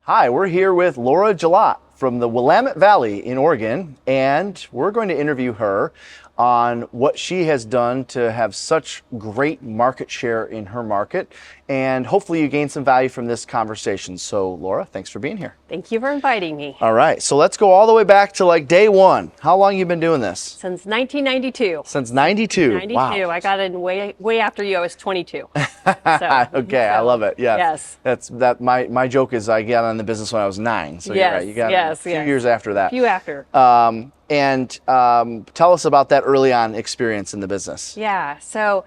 Hi, we're here with Laura Gillott from the Willamette Valley in Oregon, and we're going to interview her on what she has done to have such great market share in her market, and hopefully you gain some value from this conversation. So Laura, thanks for being here. Thank you for inviting me. All right, so let's go all the way back to like day one. How long you been doing this? Since 1992. Since 92. 92. Wow. I got in way after you. I was 22. Okay, I love it. Yes. Yes. My joke is I got on the business when I was 9. So you're right. You got a few years after that. A few after. Tell us about that early on experience in the business. Yeah. So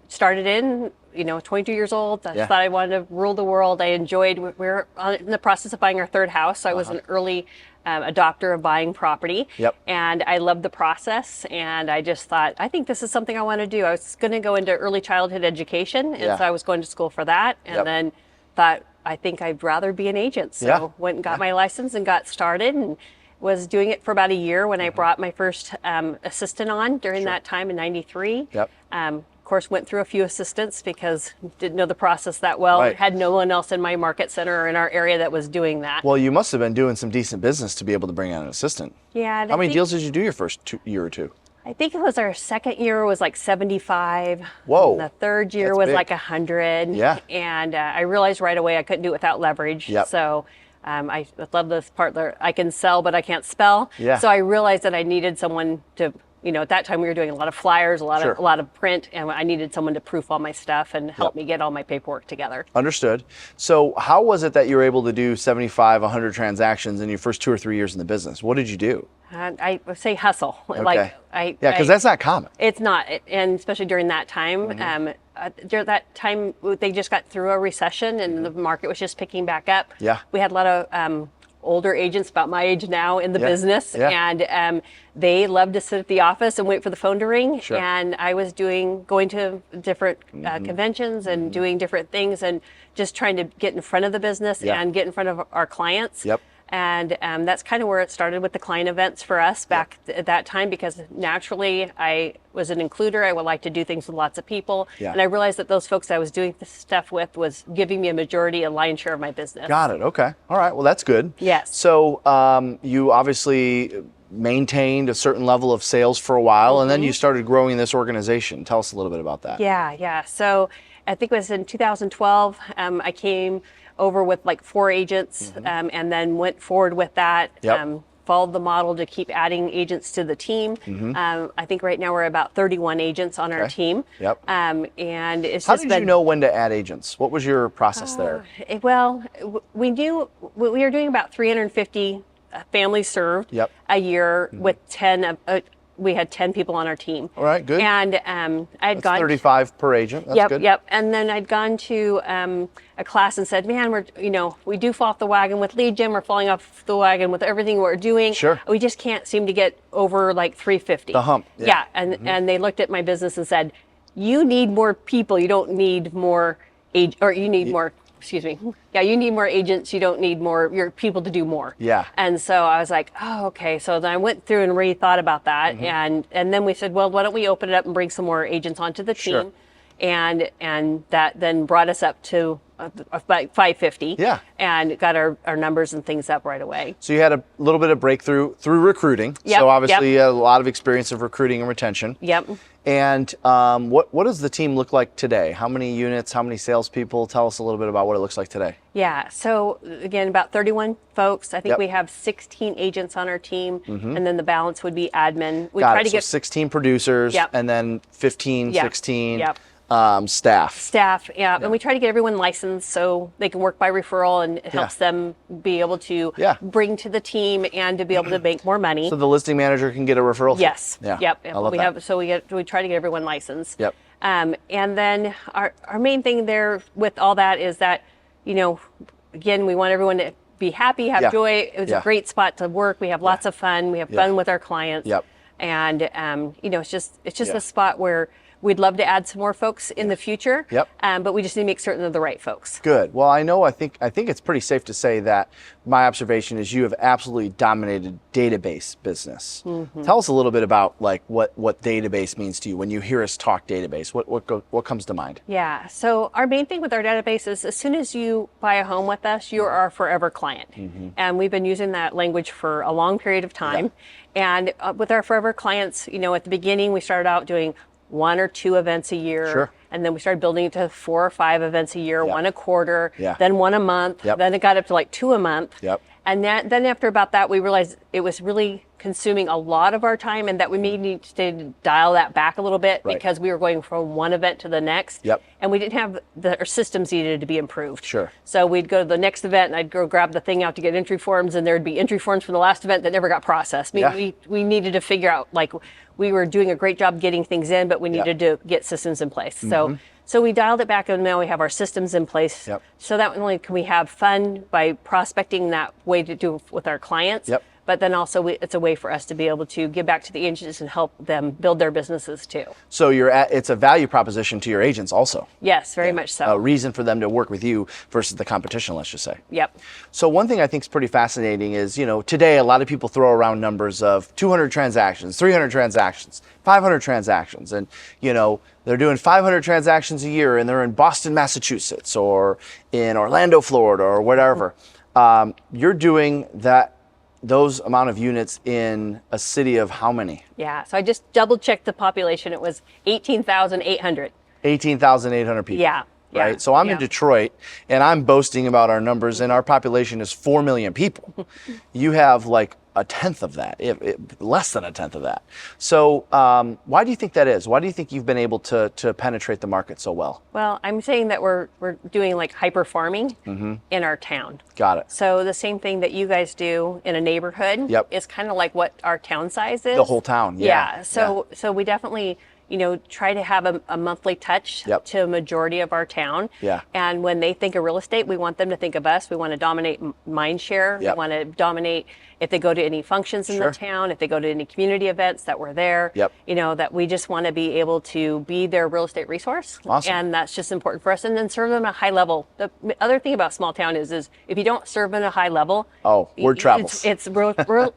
started in 22 years old. I thought I wanted to rule the world. I enjoyed. We're in the process of buying our third house. So I was an early adopter of buying property. Yep. And I loved the process. And I just thought, I think this is something I want to do. I was going to go into early childhood education. And so I was going to school for that. And then thought, I think I'd rather be an agent. So went and got my license and got started and was doing it for about a year when I brought my first assistant on during that time in 93. Yep. Of course, went through a few assistants because didn't know the process that well. Right. Had no one else in my market center or in our area that was doing that. Well, you must have been doing some decent business to be able to bring on an assistant. Yeah. How many deals did you do your first year or two? I think it was our second year was like 75. Whoa. And the third year That's was big. like 100. Yeah. And I realized right away I couldn't do it without leverage. Yep. So I love this part that I can sell, but I can't spell. Yeah. So I realized that I needed someone to, at that time we were doing a lot of flyers, a lot of print, and I needed someone to proof all my stuff and help me get all my paperwork together. Understood. So how was it that you were able to do 75, 100 transactions in your first 2 or 3 years in the business? What did you do? I would say hustle. Okay. Like because that's not common. It's not, and especially during that time. During that time, they just got through a recession, and the market was just picking back up. Yeah. We had a lot of older agents about my age now in the business, and they loved to sit at the office and wait for the phone to ring. Sure. And I was going to different conventions and doing different things, and just trying to get in front of the business and get in front of our clients. Yep. And that's kind of where it started with the client events for us back at that time, because naturally I was an includer. I would like to do things with lots of people. Yeah. And I realized that those folks I was doing this stuff with was giving me a lion's share of my business. Got it. Okay. All right. Well, that's good. Yes. So you obviously maintained a certain level of sales for a while, and then you started growing this organization. Tell us a little bit about that. Yeah. So I think it was in 2012, I came over with like 4 agents, and then went forward with that. Yep. Followed the model to keep adding agents to the team. I think right now we're about 31 agents on our team. Yep. And it's How just did been, you know when to add agents? What was your process there? Well, we knew we were doing about 350 families served a year with 10 we had 10 people on our team. All right, good. And I'd gone 35 per agent. That's good. Yep. And then I'd gone to a class and said, man, we do fall off the wagon with lead gen. We're falling off the wagon with everything we're doing. Sure. We just can't seem to get over like 350. The hump. Yeah. And they looked at my business and said, you need more people. You don't need more you need more. Excuse me. Yeah, you need more agents. You don't need your people to do more. Yeah. And so I was like, oh, okay. So then I went through and really thought about that, and then we said, well, why don't we open it up and bring some more agents onto the team? Sure. And that then brought us up to about 550. Yeah. And got our numbers and things up right away. So you had a little bit of breakthrough through recruiting. Yep, So obviously you had a lot of experience of recruiting and retention. Yep. And what does the team look like today? How many units? How many salespeople? Tell us a little bit about what it looks like today. Yeah. So again, about 31 folks. I think Yep. we have 16 agents on our team, and then the balance would be admin. We Got try it. to So get 16 producers, Yep. and then 15, Yep. 16 Yep. Staff. Staff, yeah. And we try to get everyone licensed so they can work by referral, and it helps them be able to bring to the team and to be able to make more money. So the listing manager can get a referral? Yes. Yeah. Yep. I love that. We try to get everyone licensed. Yep. And then our main thing there with all that is that, again, we want everyone to be happy, have joy. It was a great spot to work. We have lots of fun. We have fun with our clients. Yep. And it's just a spot where we'd love to add some more folks in the future. Yep. But we just need to make certain they're the right folks. Good. Well, I think it's pretty safe to say that my observation is you have absolutely dominated database business. Tell us a little bit about like what database means to you when you hear us talk database. What comes to mind? Yeah. So our main thing with our database is as soon as you buy a home with us, you're our forever client. And we've been using that language for a long period of time. And with our forever clients, you know, at the beginning, we started out doing 1 or 2 events a year. Sure. And then we started building it to 4 or 5 events a year, 1 a quarter, Yeah. then 1 a month. Then it got up to like 2 a month. And then after about that, we realized it was really consuming a lot of our time and that we may need to dial that back a little bit because we were going from one event to the next. And we didn't have our systems needed to be improved. Sure. So we'd go to the next event and I'd go grab the thing out to get entry forms and there'd be entry forms from the last event that never got processed. I mean, we needed to figure out, like, we were doing a great job getting things in, but we needed to get systems in place. So we dialed it back and now we have our systems in place. So that not only can we have fun by prospecting that way to do with our clients, but then also it's a way for us to be able to give back to the agents and help them build their businesses too. So it's a value proposition to your agents also. Yes, very much so. A reason for them to work with you versus the competition, let's just say. Yep. So one thing I think is pretty fascinating is, you know, today a lot of people throw around numbers of 200 transactions, 300 transactions, 500 transactions, and, you know, they're doing 500 transactions a year and they're in Boston, Massachusetts, or in Orlando, Florida, or whatever. You're doing those amount of units in a city of how many? Yeah, so I just double checked the population. It was 18,800. 18,800 people. Yeah. Right. So I'm in Detroit and I'm boasting about our numbers and our population is 4 million people. You have like a tenth of that, less than a tenth of that. So why do you think that is? Why do you think you've been able to penetrate the market so well? Well, I'm saying that we're doing like hyper farming in our town. Got it. So the same thing that you guys do in a neighborhood is kind of like what our town size is. The whole town. Yeah. So we definitely, you know, try to have a monthly touch to a majority of our town. And when they think of real estate, we want them to think of us. We want to dominate mind share. We want to dominate if they go to any functions in the town, if they go to any community events that we're there, you know, that we just want to be able to be their real estate resource. Awesome. And that's just important for us. And then serve them at a high level. The other thing about small town is if you don't serve them at a high level, word travels. It's travels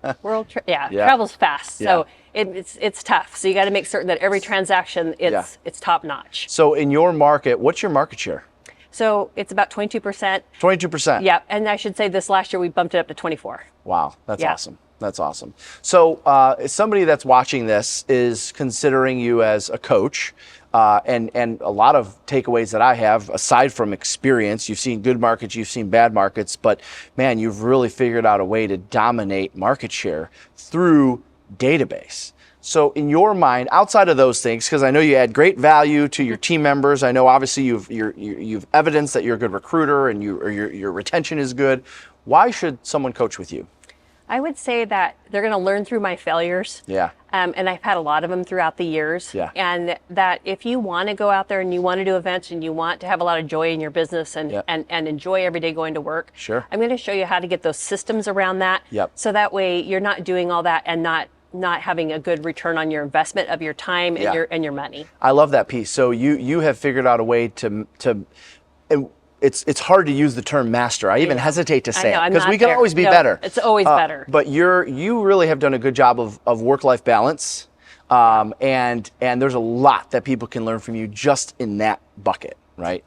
fast. So it's tough. So you got to make certain that every transaction it's top notch. So in your market, what's your market share? So it's about 22%. 22%. Yeah, and I should say this last year we bumped it up to 24. Wow, that's awesome. That's awesome. So if somebody that's watching this is considering you as a coach, and a lot of takeaways that I have, aside from experience, you've seen good markets, you've seen bad markets, but man, you've really figured out a way to dominate market share through database. So in your mind, outside of those things, because I know you add great value to your team members, I know obviously you've evidenced that you're a good recruiter and your retention is good. Why should someone coach with you? I would say that they're going to learn through my failures. And I've had a lot of them throughout the years. And that if you want to go out there and you want to do events and you want to have a lot of joy in your business and enjoy every day going to work, I'm going to show you how to get those systems around that. So that way you're not doing all that and not having a good return on your investment of your time and your money. I love that piece. So you have figured out a way to it's hard to use the term master. I even hesitate to say it because we can always be better. It's always better. But you really have done a good job of work-life balance, and there's a lot that people can learn from you just in that bucket, right?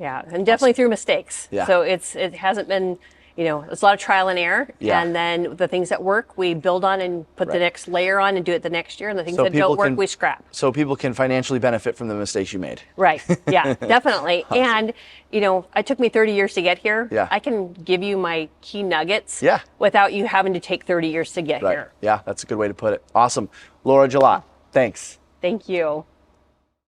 Yeah, and definitely through mistakes. So it hasn't been. You know, it's a lot of trial and error, and then the things that work, we build on and put the next layer on and do it the next year, and the things that don't work, we scrap. So people can financially benefit from the mistakes you made. Right, yeah, definitely. Awesome. And, you know, it took me 30 years to get here. I can give you my key nuggets without you having to take 30 years to get here. Yeah, that's a good way to put it. Awesome. Laura Gillott, thanks. Thank you.